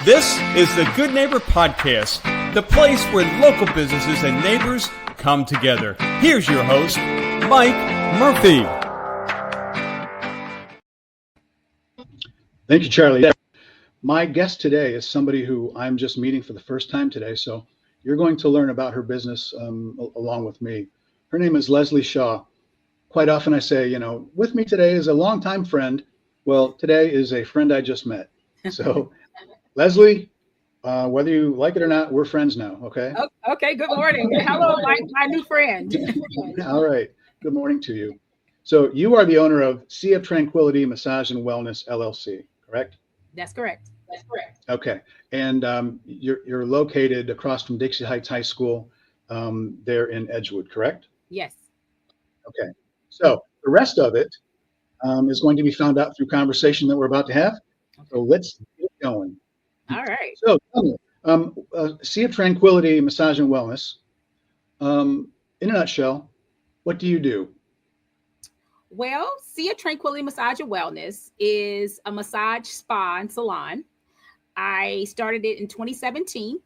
This is the Good Neighbor Podcast, the place where local businesses and neighbors come together. Here's your host, Mike Murphy. Thank you, Charlie. My guest today is somebody who I'm just meeting for the first time today, so you're going to learn about her business along with me. Her name is Leslie Shaw. Quite often I say, with me today is a longtime friend. Well, today is a friend I just met. So, Leslie, whether you like it or not, we're friends now, okay? Okay, good morning. Hello, my new friend. All right, good morning to you. So you are the owner of Sea of Tranquility Massage and Wellness, LLC, correct? That's correct. Okay, and you're located across from Dixie Heights High School there in Edgewood, correct? Yes. Okay, so the rest of it is going to be found out through conversation that we're about to have. Okay. So let's get going. All right. So tell me, Sea of Tranquility Massage and Wellness, in a nutshell, what do you do? Well, Sea of Tranquility Massage and Wellness is a massage spa and salon. I started it in 2017,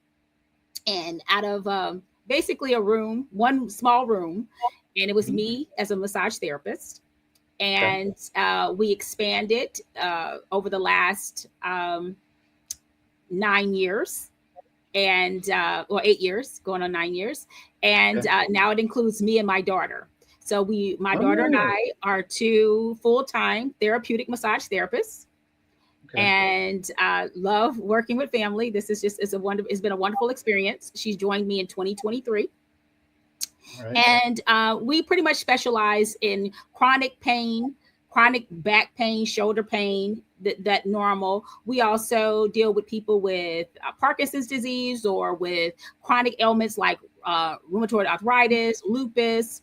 and out of basically one small room, and it was me as a massage therapist. And we expanded over the last 9 years, and 8 years, going on 9 years, and now it includes me and my daughter. So my daughter and I are two full-time therapeutic massage therapists, and love working with family. This is it's been a wonderful experience. She's joined me in 2023. Right. And we pretty much specialize in chronic pain, chronic back pain, shoulder pain, that normal. We also deal with people with Parkinson's disease or with chronic ailments like rheumatoid arthritis, lupus,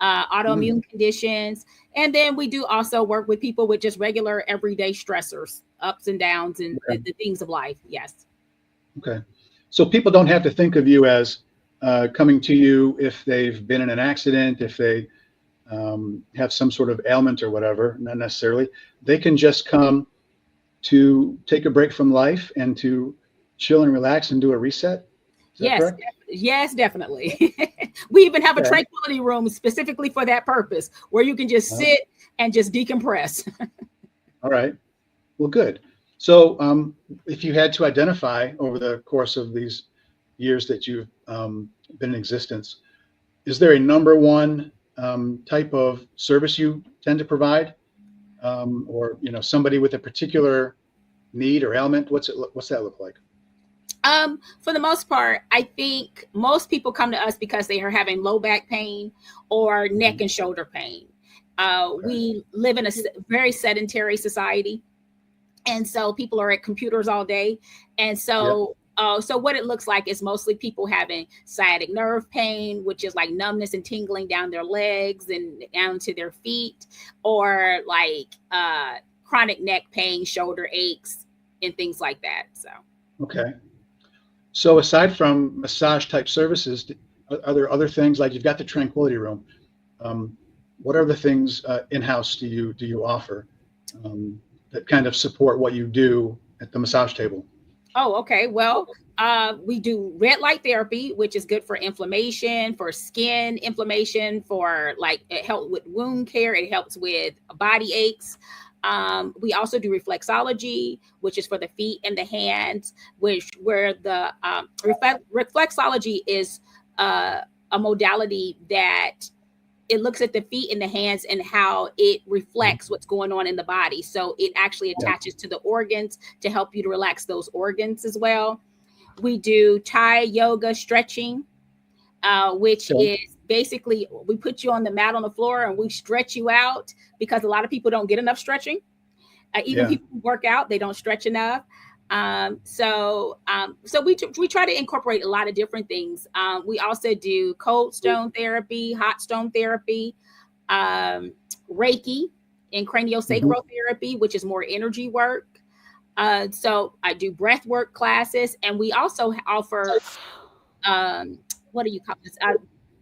autoimmune conditions. And then we do also work with people with just regular everyday stressors, ups and downs, and the things of life. Yes. Okay. So people don't have to think of you as coming to you if they've been in an accident, if they have some sort of ailment or whatever, not necessarily. They can just come to take a break from life and to chill and relax and do a reset. Yes, definitely. We even have a tranquility room specifically for that purpose, where you can just sit and just decompress. All right. Well, good. So if you had to identify over the course of these years that you've been in existence, is there a number one type of service you tend to provide, or somebody with a particular need or ailment? What's that look like? For the most part, I think most people come to us because they are having low back pain or neck and shoulder pain. We live in a very sedentary society, and so people are at computers all day, and so. So what it looks like is mostly people having sciatic nerve pain, which is like numbness and tingling down their legs and down to their feet, or like chronic neck pain, shoulder aches, and things like that. Okay. So aside from massage type services, are there other things, like you've got the Tranquility Room? What other things in-house do you offer that kind of support what you do at the massage table? Oh, okay. Well, we do red light therapy, which is good for inflammation, for skin inflammation, for it helps with wound care. It helps with body aches. We also do reflexology, which is for the feet and the hands, where the reflexology is a modality that it looks at the feet and the hands and how it reflects what's going on in the body. So it actually attaches to the organs to help you to relax those organs as well. We do Thai yoga stretching, which is basically we put you on the mat on the floor and we stretch you out, because a lot of people don't get enough stretching. Even people who work out, they don't stretch enough. So we try to incorporate a lot of different things. We also do cold stone therapy, hot stone therapy, Reiki, and craniosacral therapy, which is more energy work. So I do breath work classes, and we also offer what do you call this?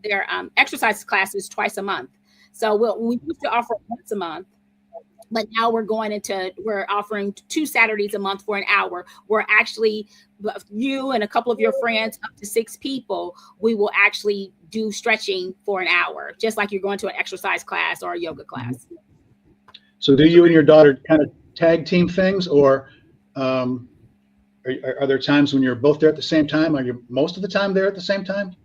They're exercise classes twice a month. So we used to offer once a month, But now we're offering 2 Saturdays a month for an hour. We're actually, you and a couple of your friends, up to 6 people, we will actually do stretching for an hour, just like you're going to an exercise class or a yoga class. So do you and your daughter kind of tag team things, or are there times when you're both there at the same time? Are you most of the time there at the same time?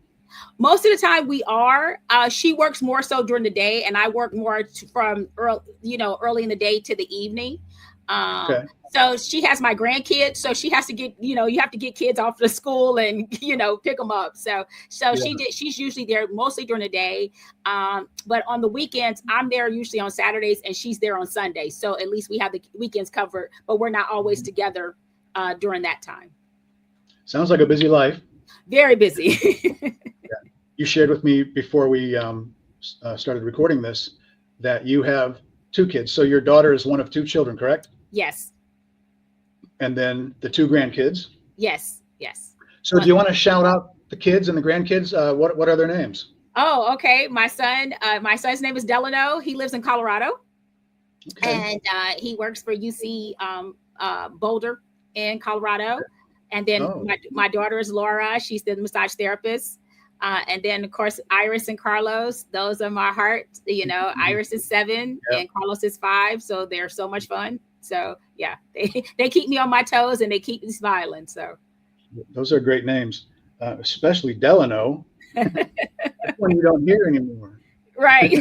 Most of the time we are. She works more so during the day, and I work more from early in the day to the evening. Okay. So she has my grandkids, so she has to get, you have to get kids off to school and, pick them up. So Yeah. she's usually there mostly during the day. But on the weekends, I'm there usually on Saturdays and she's there on Sundays. So at least we have the weekends covered, but we're not always together during that time. Sounds like a busy life. Very busy. You shared with me before we started recording this that you have 2 kids. So your daughter is one of 2 children, correct? Yes. And then the 2 grandkids. Yes. So do you want to shout out the kids and the grandkids? What are their names? Oh, okay. My son's name is Delano. He lives in Colorado. Okay. And he works for UC Boulder in Colorado. And then my daughter is Laura. She's the massage therapist. And then, of course, Iris and Carlos, those are my heart. Iris is 7 and Carlos is 5. So they're so much fun. So, yeah, they keep me on my toes and they keep me smiling. So those are great names, especially Delano. That's one you don't hear anymore. Right.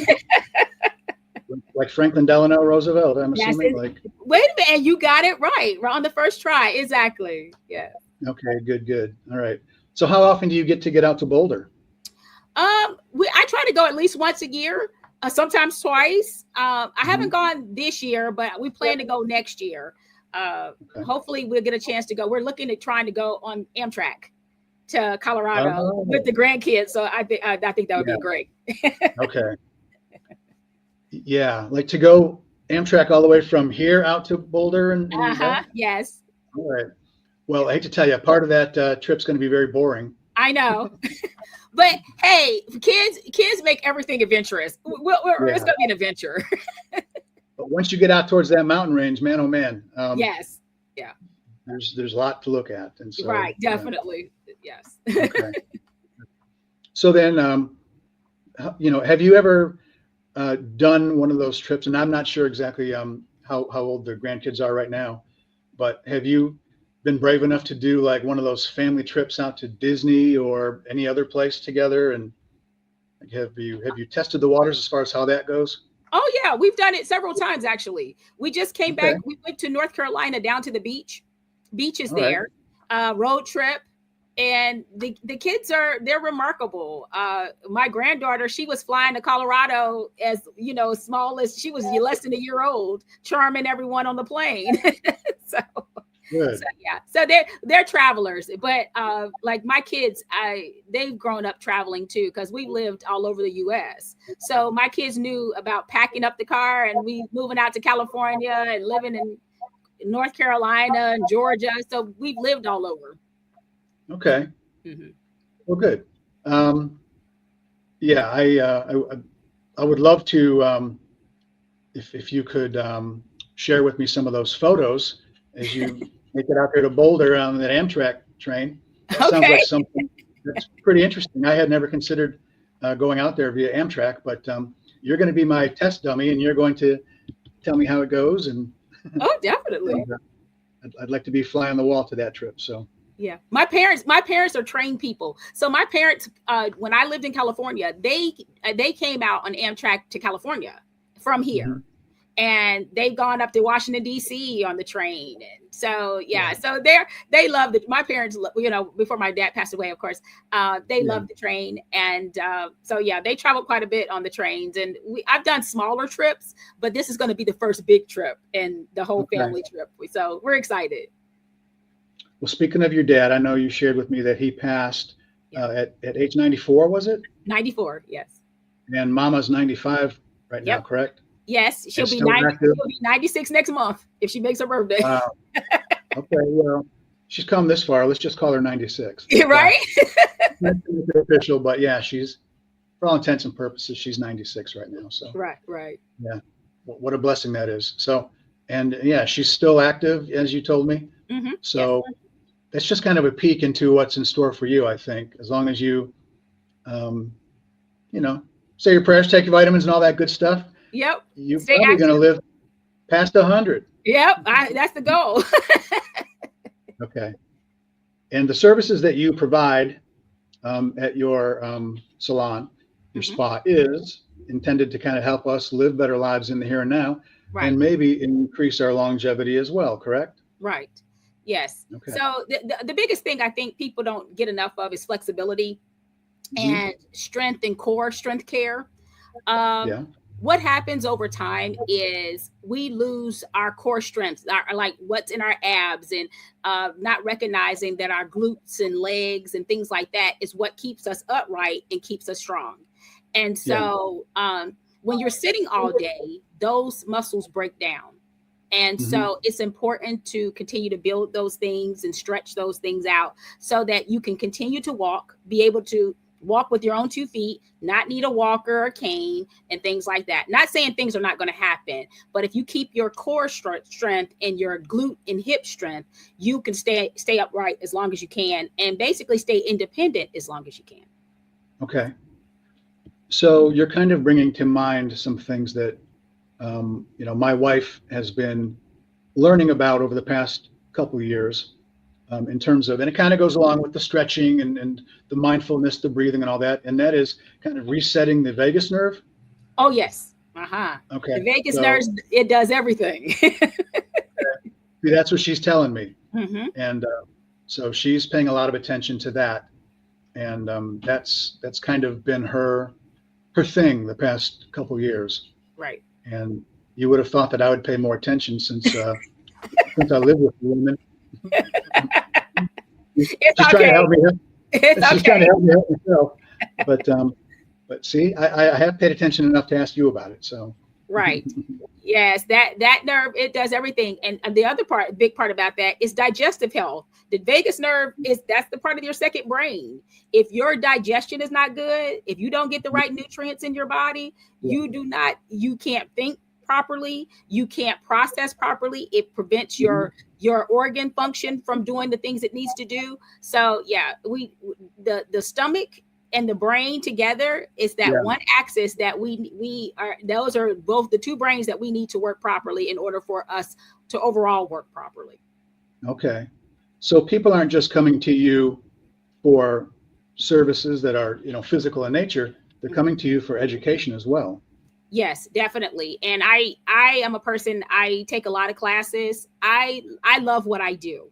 Like Franklin Delano Roosevelt, I'm assuming. Wait a minute. You got it right on the first try. Exactly. Yeah. Okay, good. All right. So how often do you get out to Boulder? I try to go at least once a year, sometimes twice. I haven't gone this year, but we plan to go next year. Hopefully we'll get a chance to go. We're looking at trying to go on Amtrak to Colorado with the grandkids. So I think that would be great. Okay. Yeah, like to go Amtrak all the way from here out to Boulder and yes. All right. Well, I hate to tell you, part of that trip's going to be very boring. I know. But hey, kids make everything adventurous. It's going to be an adventure. But once you get out towards that mountain range, man, oh man. Yes. Yeah. There's a lot to look at. And so, right. Definitely. Yes. Okay. So then, have you ever done one of those trips? And I'm not sure exactly how old the grandkids are right now, but have you been brave enough to do like one of those family trips out to Disney or any other place together? And have you tested the waters as far as how that goes? Oh yeah, we've done it several times actually. We just came back. We went to North Carolina down to the beach. Beach is there. Road trip. And the kids they're remarkable. My granddaughter, she was flying to Colorado as small as she was less than a year old, charming everyone on the plane. So yeah, so they're travelers, but like my kids, they've grown up traveling too, because we lived all over the US. So my kids knew about packing up the car and we moving out to California and living in North Carolina and Georgia. So we've lived all over. Okay. Mm-hmm. Well, good. Yeah, I would love to if you could share with me some of those photos as you make it out there to Boulder on that Amtrak train. That sounds like something that's pretty interesting. I had never considered going out there via Amtrak, but you're going to be my test dummy, and you're going to tell me how it goes. And definitely. I'd like to be fly on the wall to that trip. So. Yeah, my parents are trained people. So my parents, when I lived in California, they came out on Amtrak to California from here, and they've gone up to Washington D.C. on the train. And so so they love it. My parents, before my dad passed away, of course, they love the train, and so yeah, they travel quite a bit on the trains. And I've done smaller trips, but this is going to be the first big trip and the whole family trip. So we're excited. Well, speaking of your dad, I know you shared with me that he passed at age 94, was it? 94, yes. And Mama's 95 right now, correct? Yes, she'll be 96 next month if she makes her birthday. Wow. Okay, well, she's come this far. Let's just call her 96. Right? Not official, but yeah, she's, for all intents and purposes, she's 96 right now. So right. Yeah. what a blessing that is. So, and yeah, she's still active, as you told me. Mm-hmm. So that's just kind of a peek into what's in store for you, I think. As long as you, say your prayers, take your vitamins, and all that good stuff. Yep. You're Stay probably going to active. live past 100. Yep. That's the goal. Okay. And the services that you provide at your salon, your spa, is intended to kind of help us live better lives in the here and now, and maybe increase our longevity as well, correct? Right. Yes. Okay. So the biggest thing I think people don't get enough of is flexibility and strength and core strength care. What happens over time is we lose our core strengths, like what's in our abs, and not recognizing that our glutes and legs and things like that is what keeps us upright and keeps us strong. And so when you're sitting all day, those muscles break down. And so it's important to continue to build those things and stretch those things out so that you can continue to walk, be able to walk with your own 2 feet, not need a walker or cane and things like that. Not saying things are not going to happen, but if you keep your core strength and your glute and hip strength, you can stay upright as long as you can and basically stay independent as long as you can. Okay. So you're kind of bringing to mind some things that, my wife has been learning about over the past couple of years. In terms of, and it kind of goes along with the stretching and the mindfulness, the breathing and all that. And that is kind of resetting the vagus nerve. Oh, yes. Okay. The vagus nerve, it does everything. See, that's what she's telling me. And so she's paying a lot of attention to that. And that's kind of been her thing the past couple of years. Right. And you would have thought that I would pay more attention since I live with women. She's trying to help me. She's trying to help me help myself. But see, I have paid attention enough to ask you about it. So right. Yes, that nerve, it does everything. And the other big part about that is digestive health. The vagus nerve that's the part of your second brain. If your digestion is not good, if you don't get the right nutrients in your body, you can't think properly, you can't process properly. It prevents your organ function from doing the things it needs to do. So the stomach and the brain together is that one axis that those are both the two brains that we need to work properly in order for us to overall work properly. Okay. So people aren't just coming to you for services that are, physical in nature. They're coming to you for education as well. Yes, definitely. And I am a person, I take a lot of classes. I love what I do.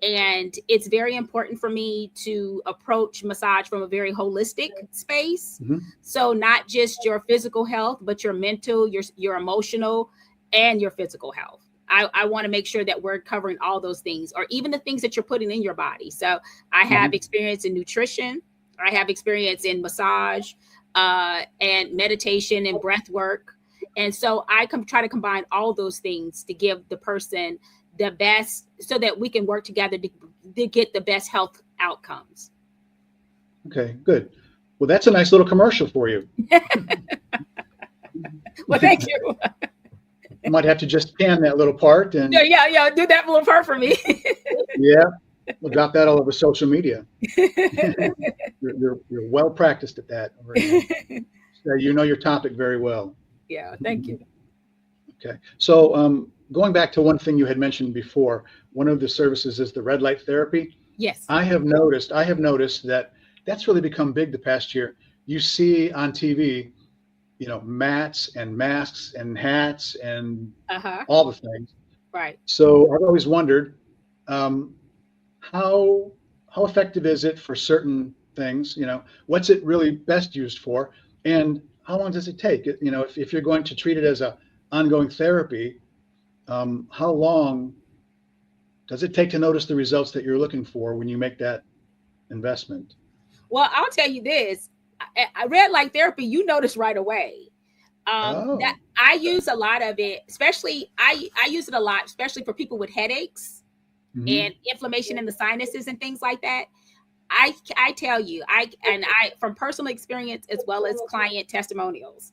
And it's very important for me to approach massage from a very holistic space. So not just your physical health, but your mental, your emotional, and your physical health. I want to make sure that we're covering all those things, or even the things that you're putting in your body. So I have experience in nutrition. I have experience in massage and meditation and breath work. And so I try to combine all those things to give the person the best, so that we can work together to get the best health outcomes. Okay, good. Well, that's a nice little commercial for you. Well, thank you. You might have to just can that little part and do that little part for me. Yeah, we'll drop that all over social media. You're well practiced at that already. So you know your topic very well. Yeah, thank you. Okay, so going back to one thing you had mentioned before, one of the services is the red light therapy. Yes. I have noticed that that's really become big the past year. You see on TV, mats and masks and hats and all the things. Right. So I've always wondered, how effective is it for certain things? What's it really best used for, and how long does it take? If you're going to treat it as a ongoing therapy, how long does it take to notice the results that you're looking for when you make that investment? Well, I'll tell you this. I red light therapy, you notice right away. That I use a lot of it, especially I use it a lot, especially for people with headaches and inflammation in the sinuses and things like that. I tell you, I from personal experience as well as client testimonials,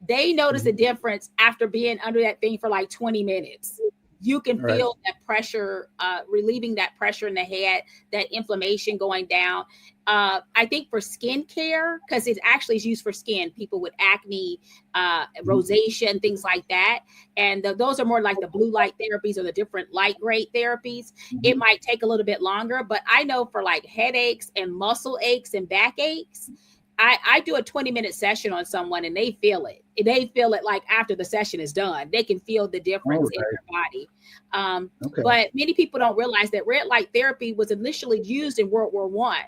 they notice a difference after being under that thing for like 20 minutes. You can feel that pressure, relieving that pressure in the head, that inflammation going down. I think for skin care, because it actually is used for skin, people with acne, rosacea, things like that. And those are more like the blue light therapies or the different light grade therapies. It might take a little bit longer, but I know for like headaches and muscle aches and back aches, I do a 20-minute session on someone and they feel it. They feel it like after the session is done. They can feel the difference in their body. But many people don't realize that red light therapy was initially used in World War I.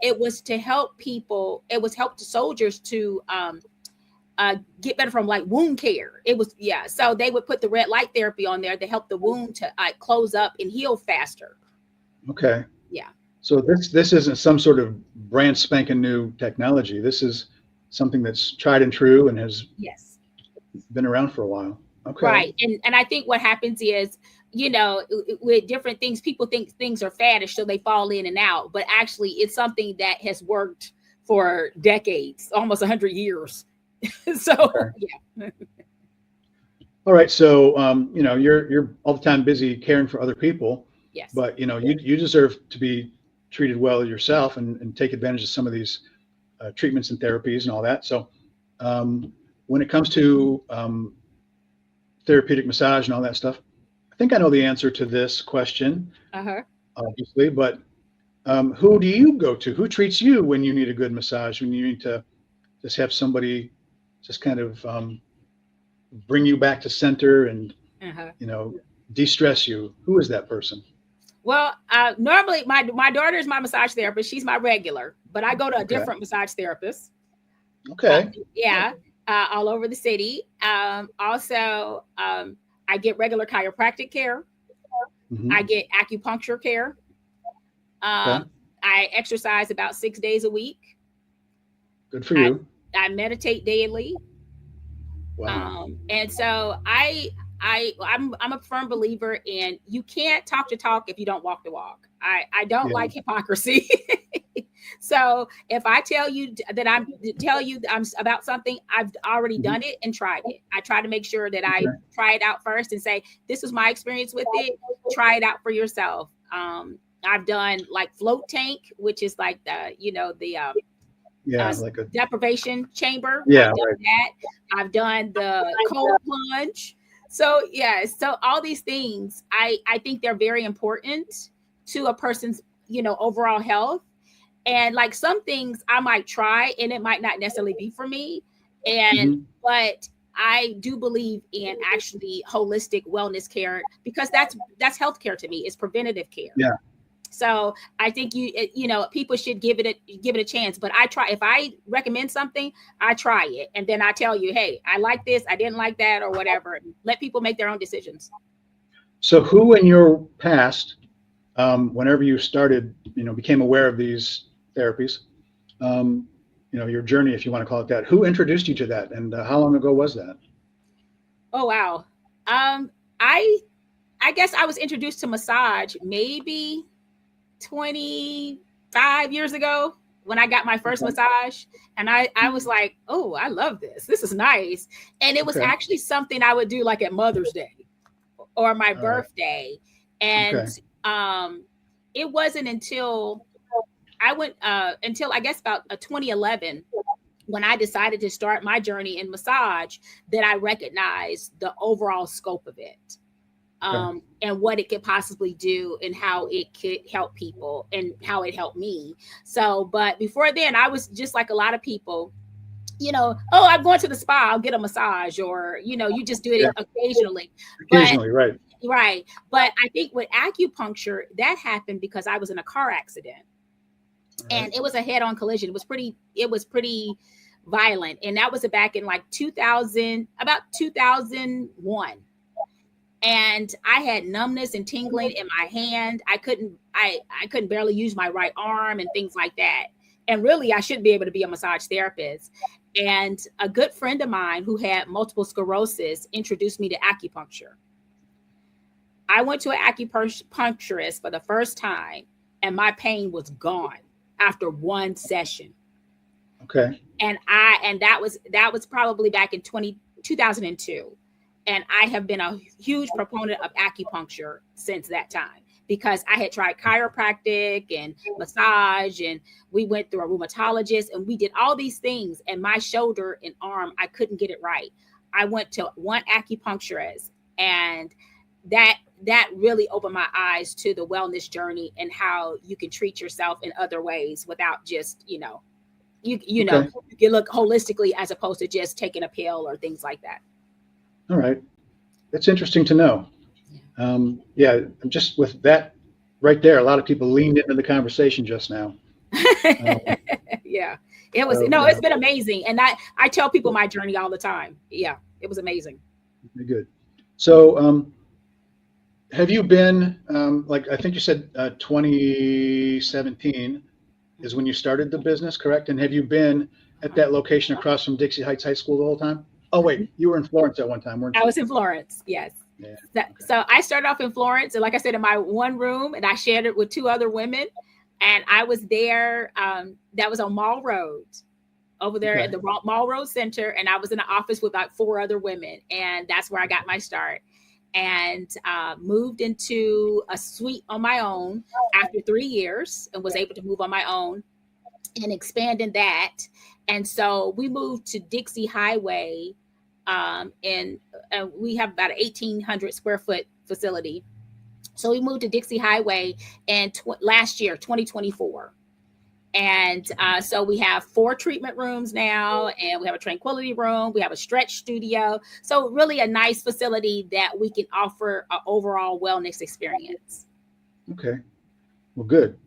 It was to help people. It was help the soldiers to get better from like wound care. It was, so they would put the red light therapy on there to help the wound to close up and heal faster. Okay. Yeah. So this isn't some sort of brand spanking new technology. This is something that's tried and true and has been around for a while. Okay. Right. And I think what happens is, with different things, people think things are faddish, so they fall in and out. But actually, it's something that has worked for decades, almost 100 years. So, All right. So, you're all the time busy caring for other people. Yes. But, you deserve to be treated well yourself and take advantage of some of these treatments and therapies and all that. So when it comes to therapeutic massage and all that stuff, I think I know the answer to this question, obviously, but who do you go to? Who treats you when you need a good massage, when you need to just have somebody just kind of bring you back to center and, de-stress you? Who is that person? Well, normally my daughter is my massage therapist. She's my regular, but I go to a different massage therapist. Okay. All over the city. Also, I get regular chiropractic care. I get acupuncture care. I exercise about 6 days a week. Good for you. I meditate daily. Wow. And so I'm a firm believer in you can't talk the talk if you don't walk the walk. I don't like hypocrisy. So if I tell you that I'm about something, I've already done it and tried it. I try to make sure that I try it out first and say, this was my experience with it. Try it out for yourself. I've done like float tank, which is like the, like a deprivation chamber. I've done that. I've done the cold plunge. So so all these things, I think they're very important to a person's, overall health. And like some things I might try and it might not necessarily be for me. And but I do believe in actually holistic wellness care because that's healthcare to me. It's preventative care. Yeah. So I think people should give it a chance. But if I recommend something, I try it. And then I tell you, hey, I like this, I didn't like that, or whatever. Let people make their own decisions. So who in your past, whenever you started, became aware of these therapies, your journey, if you want to call it that, who introduced you to that? And how long ago was that? Oh, wow. I guess I was introduced to massage maybe 25 years ago when I got my first massage. And I was like, oh, I love this. This is nice. And it was actually something I would do like at Mother's Day or my birthday. And it wasn't until I went until I guess about 2011 when I decided to start my journey in massage that I recognized the overall scope of it. And what it could possibly do and how it could help people and how it helped me. So, but before then I was just like a lot of people, I'm going to the spa, I'll get a massage, or, you just do it occasionally. Right. Right. But I think with acupuncture, that happened because I was in a car accident and it was a head-on collision. It was pretty violent. And that was back in like about 2001. And I had numbness and tingling in my hand. I couldn't barely use my right arm and things like that. And really, I shouldn't be able to be a massage therapist. And a good friend of mine who had multiple sclerosis introduced me to acupuncture. I went to an acupuncturist for the first time and my pain was gone after one session. Okay. And that was probably back in 2002. And I have been a huge proponent of acupuncture since that time, because I had tried chiropractic and massage, and we went through a rheumatologist, and we did all these things, and my shoulder and arm, I couldn't get it right. I went to one acupuncturist, and that really opened my eyes to the wellness journey and how you can treat yourself in other ways without just, you know, you Okay. can look holistically as opposed to just taking a pill or things like that. All right. That's interesting to know. Yeah, just with that right there, a lot of people leaned into the conversation just now. Yeah, it was, it's been amazing. And I tell people my journey all the time. Yeah, it was amazing. Very good. So, have you been, like, I think you said 2017 is when you started the business, correct? And have you been at that location across from Dixie Heights High School the whole time? Oh, wait, you were in Florence at one time, weren't you? I was in Florence, yes. Yeah. So I started off in Florence, and like I said, in my one room, and I shared it with two other women. And I was there, that was on Mall Road, over there at the Mall Road Center. And I was in an office with about 4 other women. And that's where I got my start. And moved into a suite on my own after 3 years, and was able to move on my own and expanding that. And so we moved to Dixie Highway, and we have about an 1,800 square foot facility. So we moved to Dixie Highway in last year, 2024. And so we have 4 treatment rooms now, and we have a Tranquility room. We have a stretch studio. So really a nice facility that we can offer an overall wellness experience. Okay. Well, good.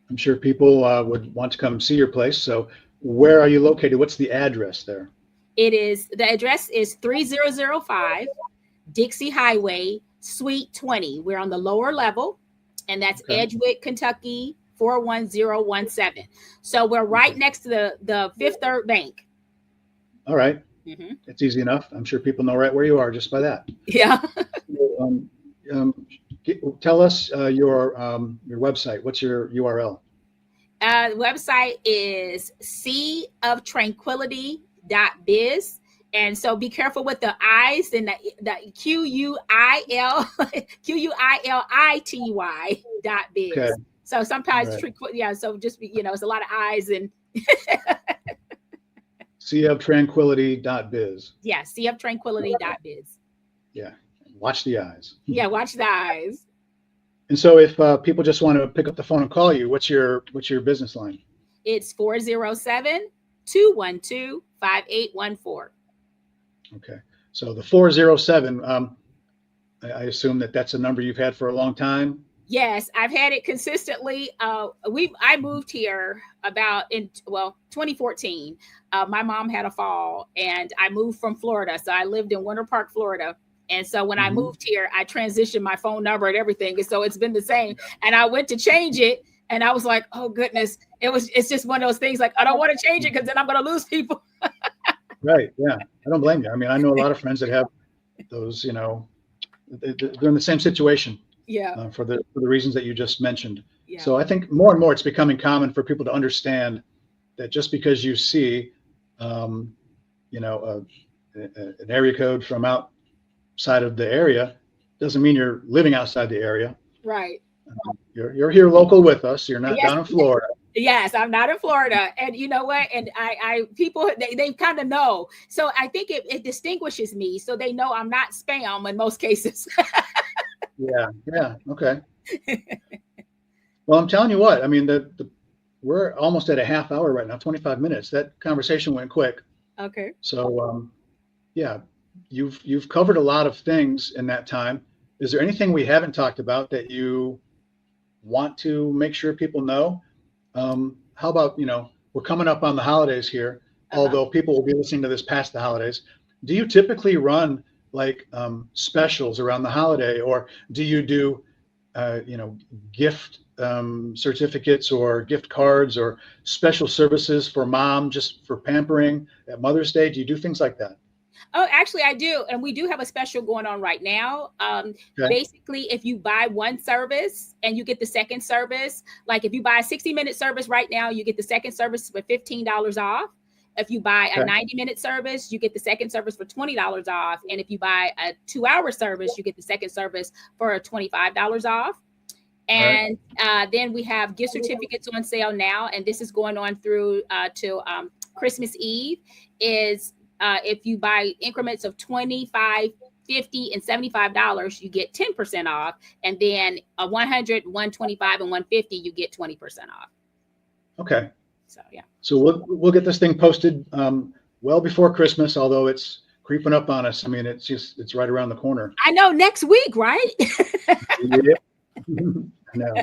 I'm sure people would want to come see your place. So where are you located? What's the address there? The address is 3005 Dixie Highway, Suite 20. We're on the lower level, and that's Edgewood, Kentucky, 41017. So we're right next to the Fifth Third Bank. All right. It's easy enough. I'm sure people know right where you are just by that. Yeah. Tell us your website. What's your URL? The website is seaoftranquility.biz. And so be careful with the I's and the QUILITY.biz. Okay. So sometimes, so just be, it's a lot of I's and. seaoftranquility.biz. Yeah, seaoftranquility.biz. Yeah, watch the eyes. Yeah, watch the eyes. And so if people just want to pick up the phone and call you, what's your business line? It's 407-212-5814. Okay. So the 407, I assume that's a number you've had for a long time? Yes, I've had it consistently. I moved here about in 2014. My mom had a fall, and I moved from Florida. So I lived in Winter Park, Florida. And so when I moved here, I transitioned my phone number and everything. And so it's been the same. And I went to change it, and I was like, oh goodness, it's just one of those things, like, I don't want to change it because then I'm going to lose people. Right. Yeah. I don't blame you. I mean, I know a lot of friends that have those, they're in the same situation. Yeah. For the reasons that you just mentioned. Yeah. So I think more and more it's becoming common for people to understand that just because you see, an area code from outside of the area doesn't mean you're living outside the area. Right. You're here local with us. You're not down in Florida. Yes, I'm not in Florida. And you know what? And people, they kind of know. So I think it distinguishes me. So they know I'm not spam in most cases. Yeah. Okay. Well, I'm telling you what, I mean, we're almost at a half hour right now, 25 minutes. That conversation went quick. Okay. So, you've covered a lot of things in that time. Is there anything we haven't talked about that you want to make sure people know? How about, we're coming up on the holidays here, although people will be listening to this past the holidays. Do you typically run like specials around the holiday, or do you do, gift certificates or gift cards or special services for mom, just for pampering at Mother's Day? Do you do things like that? Oh, actually, I do. And we do have a special going on right now. Basically, if you buy one service and you get the second service, like if you buy a 60-minute service right now, you get the second service for $15 off. If you buy a Okay. 90-minute service, you get the second service for $20 off. And if you buy a 2-hour service, you get the second service for $25 off. And then we have gift certificates on sale now. And this is going on through till Christmas Eve. Is if you buy increments of $25, $50, and $75, you get 10% off. And then a $100, $125, and $150, you get 20% off. Okay. So, yeah. So we'll get this thing posted well before Christmas, although it's creeping up on us. I mean, it's right around the corner. I know, next week, right? Yeah. I know.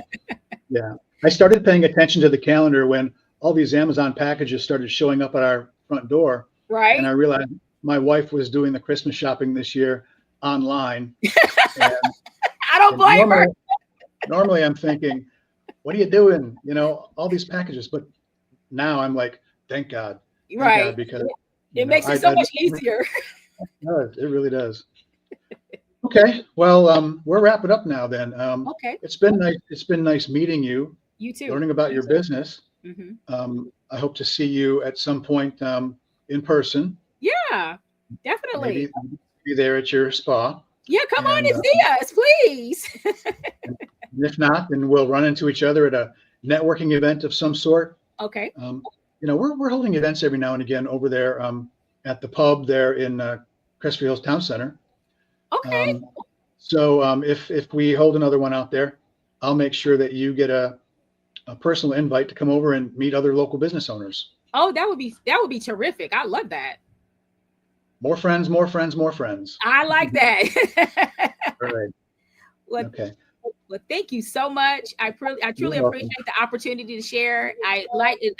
Yeah. I started paying attention to the calendar when all these Amazon packages started showing up at our front door. Right. And I realized my wife was doing the Christmas shopping this year online. I don't blame her. Normally I'm thinking, what are you doing? You know, all these packages. But now I'm like, thank God. Thank Right. God, because It makes it so much easier. It really does. Okay. Well, we're wrapping up now then. Okay. It's been nice. It's been nice meeting you, You too. learning about your business. Mm-hmm. I hope to see you at some point in person. Yeah, definitely. Maybe be there at your spa. Yeah, come on and see us, please. And if not, then we'll run into each other at a networking event of some sort. Okay. You know, we're holding events every now and again over there at the pub there in Crestview Hills Town Center. Okay. So if we hold another one out there, I'll make sure that you get a personal invite to come over and meet other local business owners. Oh, that would be terrific. I love that. More friends, more friends, more friends. I like that. All right. Well, Okay. well, thank you so much. I truly You're welcome. appreciate the opportunity to share. I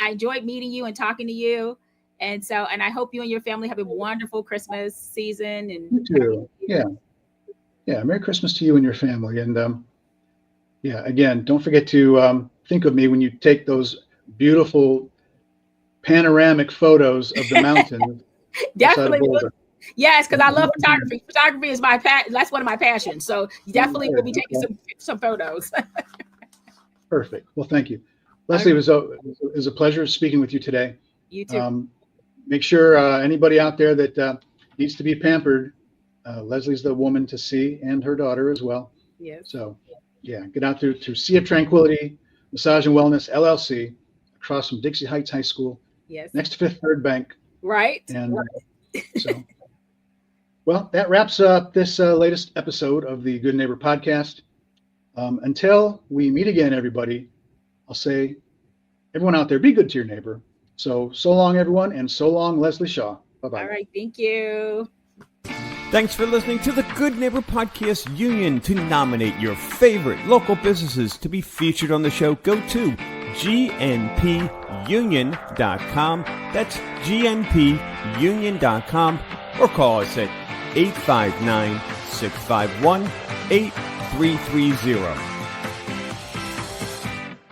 enjoyed meeting you and talking to you. And I hope you and your family have a wonderful Christmas season. And You too. Yeah. Yeah. Merry Christmas to you and your family. And yeah, again, don't forget to think of me when you take those beautiful panoramic photos of the mountains. Definitely. Yes, because I love photography. Photography is that's one of my passions. So you definitely will be taking some photos. Perfect. Well, thank you. Leslie, it was a pleasure speaking with you today. You too. Make sure anybody out there that needs to be pampered, Leslie's the woman to see, and her daughter as well. Yes. So, yeah, get out to Sea of Tranquility, Massage and Wellness, LLC, across from Dixie Heights High School, Yes. next to Fifth Third Bank. Right. And so, well, that wraps up this latest episode of the Good Neighbor Podcast. Until we meet again, everybody, I'll say, everyone out there, be good to your neighbor. So long, everyone, and so long, Leslie Shaw. Bye-bye. All right. Thank you. Thanks for listening to the Good Neighbor Podcast Union. To nominate your favorite local businesses to be featured on the show, go to gnpunion.com. That's gnpunion.com, or call us at 859-651-8330.